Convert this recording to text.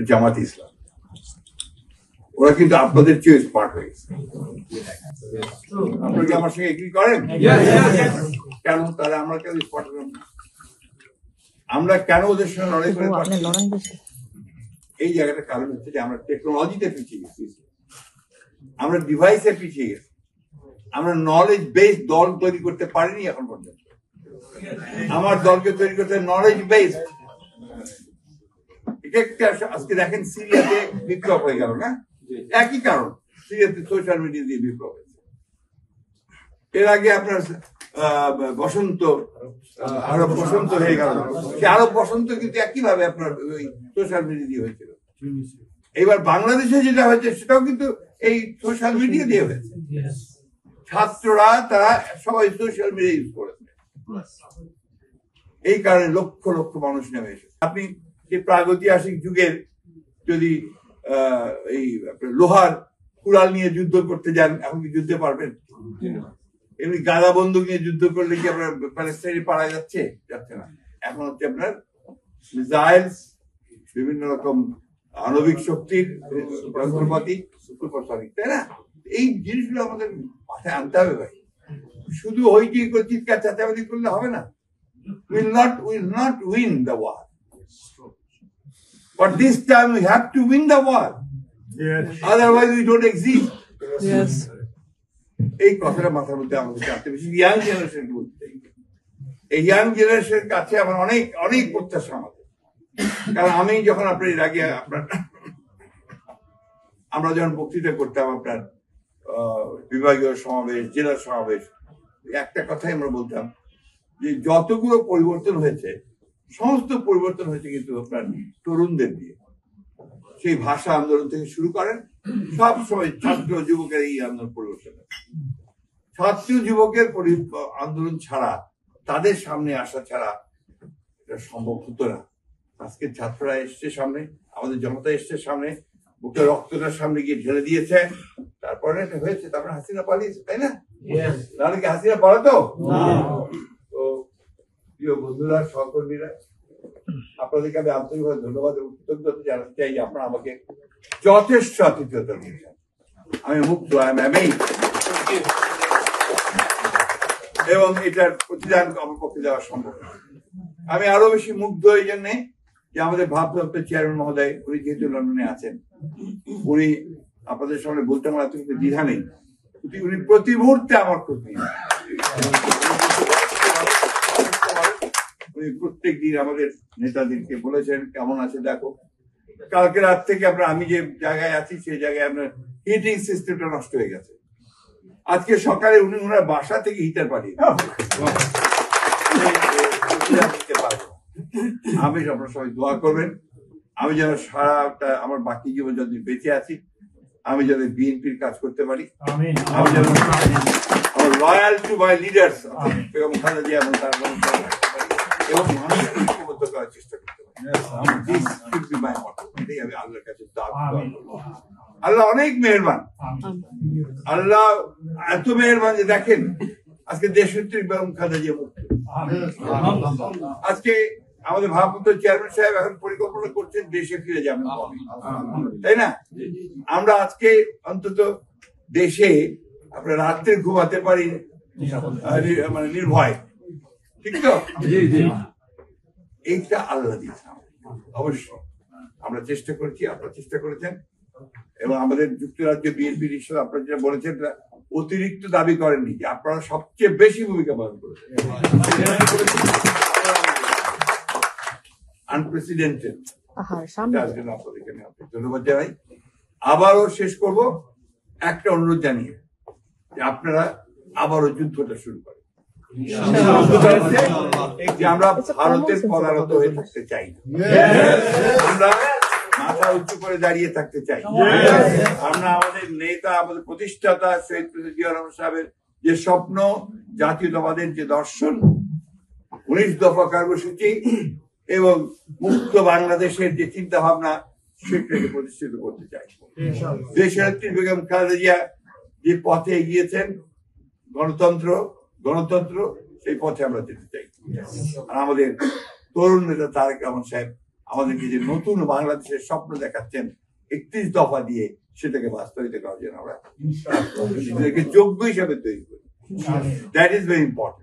জামাত ইসলাম, ওরা কিন্তু আপনাদের চেয়ে স্মার্ট হয়ে গেছে। আপনারা কি আমার সঙ্গে এগ্রি করেন? কেন তাহলে আমরা কেন স্মার্ট হলাম না? আমরা কেন ওদের সঙ্গে লড়াই করে পারছি? এই জায়গাটার কারণ হচ্ছে যে আমরা টেকনোলজিতে পিছিয়ে গেছি, আমরা ডিভাইসে পিছিয়ে গেছি, আমরা নলেজ বেস দল তৈরি করতে পারিনি এখন পর্যন্ত। আমার দলকে তৈরি করতে নলেজ বেস। আজকে দেখেন সিরিয়াতে বিপ্লব হয়ে গেল না, একই কারণ, সিরিয়াতে সোশ্যাল মিডিয়া দিয়ে বিপ্লব হয়েছে। এর আগে আপনার বসন্ত, আরব বসন্ত হয়ে গেল, সে আরব বসন্ত কিন্তু একইভাবে আপনার ওই সোশ্যাল মিডিয়া দিয়ে হয়েছিল। এবার বাংলাদেশে যেটা হয়েছে সেটাও কিন্তু এই সোশ্যাল মিডিয়া দিয়ে হয়েছে। ছাত্ররা তারা সবাই সোশ্যাল মিডিয়া ইউজ করেছে, এই কারণে লক্ষ লক্ষ মানুষ নেমে এসেছে। আপনি যে প্রাগৈতিহাসিক যুগের যদি এই লোহার কুড়াল নিয়ে যুদ্ধ করতে যান, এখন কি যুদ্ধে পারবেন? এমনি গাদা বন্দুক নিয়ে যুদ্ধ করলে কি আপনার প্যালেস্টাইনে পারা যাচ্ছে? যাচ্ছে না। এখন হচ্ছে আপনার মিসাইলস, বিভিন্ন রকম আণবিক শক্তির যন্ত্রপাতি, সুপারসনিক, তাই না? এই জিনিসগুলো আমাদের মাথায় আনতে হবে ভাই। শুধু হইচই করে চিৎকার চেঁচামেচি করলে হবে না। will not win the war, but this time we have to win the war. Yes. Otherwise we don't exist. Yes. এই কথাটা মাথার মধ্যে আমাদের কাছে বেশি ইয়াং জেনারেশন বলতে, এই ইয়াং জেনারেশনের কাছে আমার অনেক অনেক প্রত্যাশা আমাদের। কারণ আমি যখন আপনার এর আগে আমরা যখন বক্তৃতা করতাম আপনার বিভাগীয় সমাবেশ, জেলা সমাবেশ, একটা কথাই আমরা বলতাম যে যতগুলো পরিবর্তন হয়েছে সমস্ত পরিবর্তন হয়েছে কিন্তু আপনার তরুণদের দিয়ে। সেই ভাষা আন্দোলন থেকে শুরু করেন, সব সময় ছাত্র যুবকের এই আন্দোলন পরিবর্তন। ছাত্র যুবকের আন্দোলন ছাড়া, তাদের সামনে আসা ছাড়া এটা সম্ভব হতো না। আজকে ছাত্ররা এসছে সামনে, আমাদের জনতা এসছে সামনে, বুকের রক্তটার সামনে গিয়ে ঢেলে দিয়েছে, তারপরে এটা হয়েছে। তারপরে হাসিনা পালিয়েছে, তাই না? তাহলে কি হাসিনা পালাতো? তো প্রিয় বন্ধুরা, সহকর্মীরা, আপনাদেরকে আমি আন্তরিকভাবে ধন্যবাদ এবং কৃতজ্ঞতা জানাতে চাই যে আপনারা আমাকে যথেষ্ট আতিথ্যতা দিয়েছেন। আমি মুক্ত, এবং এটার প্রতিদান আমার পক্ষে দেওয়া সম্ভব। আমি আরো বেশি মুগ্ধ এই জন্যে যে আমাদের ভারপ্রাপ্ত চেয়ারম্যান মহোদয়, উনি যেহেতু লন্ডনে আছেন, উনি আপনাদের সামনে বলতে আমার এত কিন্তু দ্বিধা নেই, উনি প্রতি মুহূর্তে আমার খোঁজ নিয়ে উনি প্রত্যেক দিন আমাদের নেতাদেরকে বলেছেন কেমন আছে দেখো। কালকে রাত থেকে আপনার আমি যে জায়গায় আছি সেই জায়গায় আপনার হিটিং সিস্টেমটা নষ্ট হয়ে গেছে। আজকে সকালে উনি ওনার বাসা থেকে হিটার পাঠিয়ে আমি আপনারা সবাই দোয়া করবেন আমি যেন সারাটা আমার বাকি জীবন যদি বেঁচে আছি আমি যেন বিএনপির কাজ করতে পারি, আমি যেন লয়াল টু মাই লিডার্স এবং খালেদা জিয়া এবং তার এবং মানুষকে ঐক্যবদ্ধ করার চেষ্টা করতে পারি। আমি আল্লাহর কাছে আল্লাহ অনেক মেহেরবান, আল্লাহ এত মেহেরবান যে দেখেন আজকে দেশনেত্রী বেগম খালেদা জিয়া মুক্ত। আজকে আমাদের ভারপ্রাপ্ত চেয়ারম্যান সাহেব এখন পরিকল্পনা করছেন দেশে ফিরে যাবেন, তাই না? আমরা আজকে অন্তত দেশে আপনার রাত্রে ঘুমাতে পারি মানে নির্ভয়, ঠিক তো? এইটা আল্লাহ দিয়েছে। অবশ্য আমরা চেষ্টা করেছি, আপনারা চেষ্টা করেছেন, এবং আমাদের যুক্তরাজ্য বিএনপি হিসেবে আপনারা যেটা বলেছেন অতিরিক্ত দাবি করেননি, যে আপনারা সবচেয়ে বেশি ভূমিকা পালন করেছেন, আনপ্রেসিডেন্টেড। ধন্যবাদ জানাই। আবারও শেষ করব একটা অনুরোধ জানিয়ে যে আপনারা আবারও যুদ্ধটা শুরু করেন। যে আমরা ভারতের পদানত হয়ে থাকতে চাই, আমরা মাথা উঁচু করে দাঁড়িয়ে থাকতে চাই। আমরা আমাদের নেতা, আমাদের প্রতিষ্ঠাতা শহীদ প্রেসিডেন্ট জিয়া রহমান সাহেবের যে স্বপ্ন, জাতীয়তাবাদের যে দর্শন, 19 দফা কর্মসূচি এবং মুক্ত বাংলাদেশের যে চিন্তা ভাবনা, সেটাকে প্রতিষ্ঠিত করতে চাই। দেশনেত্রী বেগম খালেদা জিয়া যে পথে এগিয়েছেন, গণতন্ত্র গণতন্ত্র সেই পথে আমরা যেতে চাই। আর আমাদের তরুণ নেতা তারেক রহমান সাহেব আমাদেরকে যে নতুন বাংলাদেশের স্বপ্ন দেখাচ্ছেন 31 দফা দিয়ে, সেটাকে বাস্তবায়িত করার জন্য আমরা নিজেদেরকে যোগ্য হিসাবে তৈরি করি। That is very important.